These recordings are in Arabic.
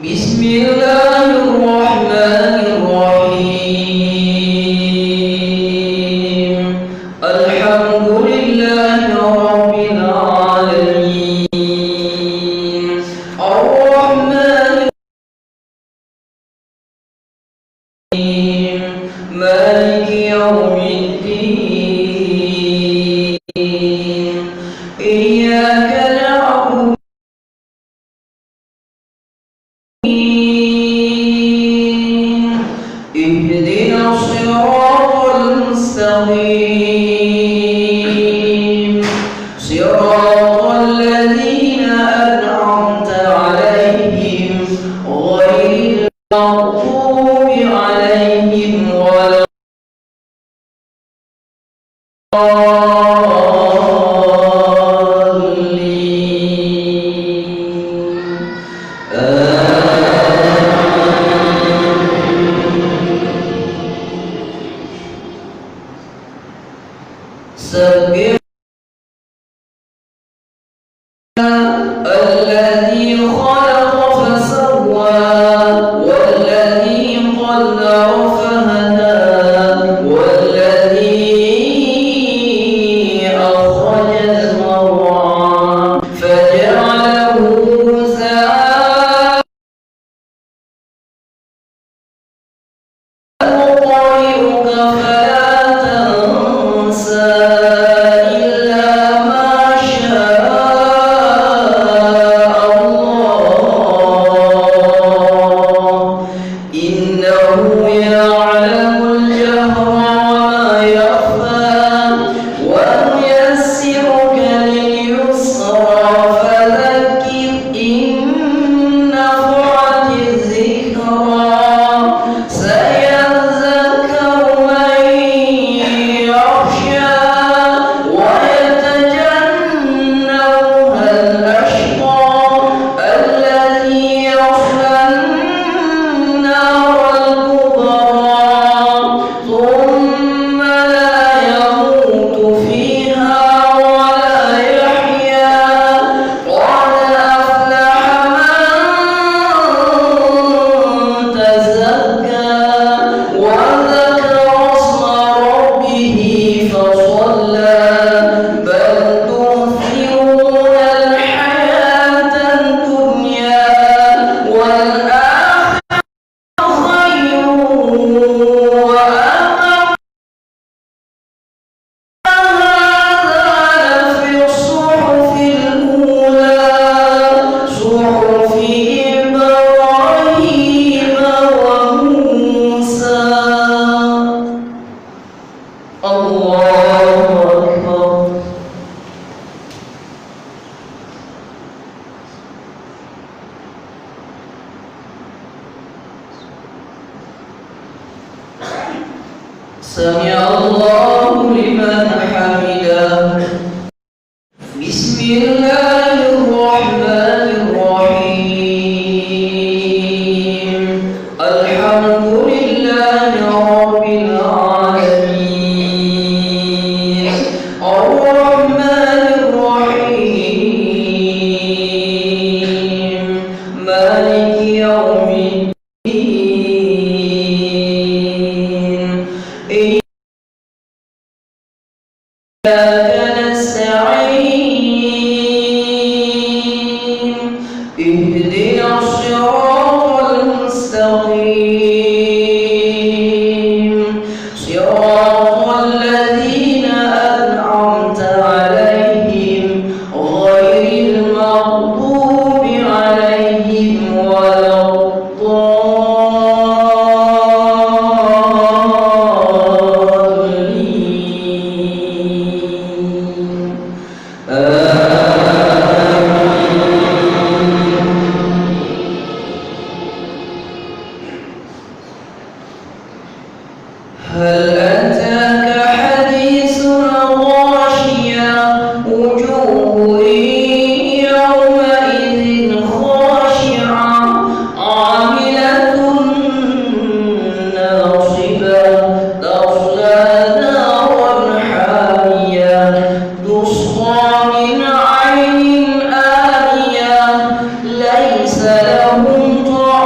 بسم الله الرحمن الرحيم. الحمد لله رب العالمين. الرحمن الرحيم. مالك يوم الدين. إياك نعبد اهدنا الصراط المستقيم صراط الذين أنعمت عليهم غير المغضوب عليهم ولا سبح الذي خلق فسوى والذي قدر فهدى والذي أخرج المرعى فجعله غثاء نقرئك فلا تنسى سمع الله لمن حمده. بسم الله الرحمن الرحيم. الحمد لله رب العالمين. الرحمن الرحيم. مالك يوم الدين. إياك نستعين. اهدنا الصراط المستقيم صراط الذين أنعمت عليهم غير المغضوب عليهم ولا هل أتاك حديث الغاشية وجوه يومئذ خاشعة عاملة ناصبة تصلى نارا حامية تسقى من عين آنية ليس لهم طعام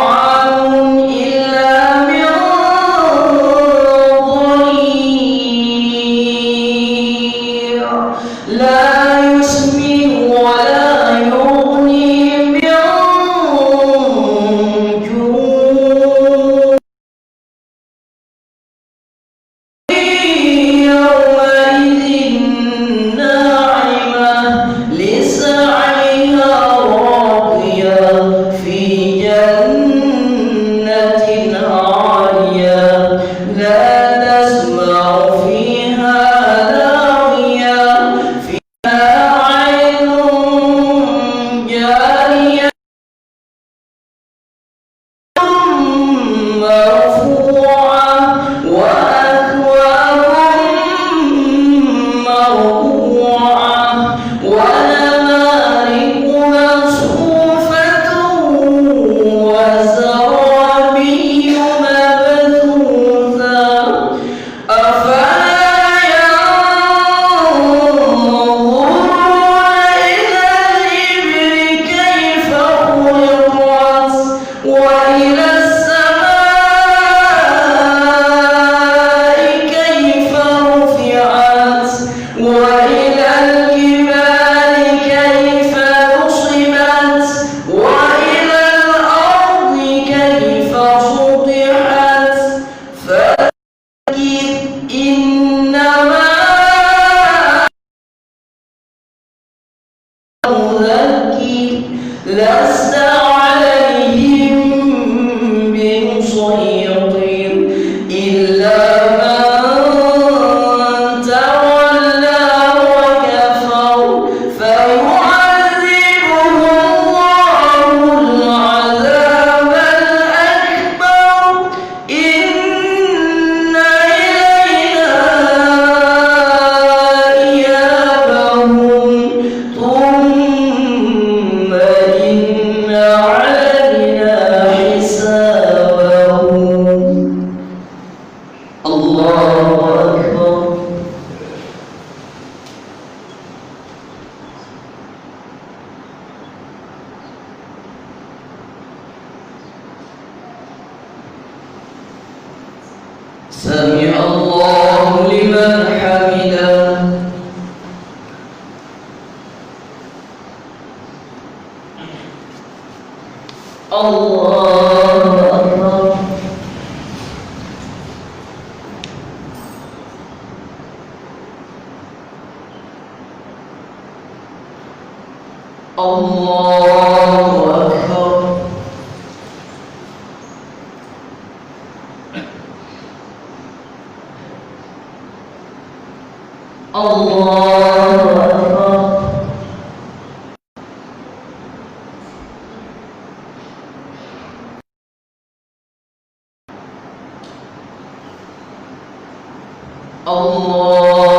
سمع الله لمن حمده. الله أكبر. الله أكبر. الله أكبر. الله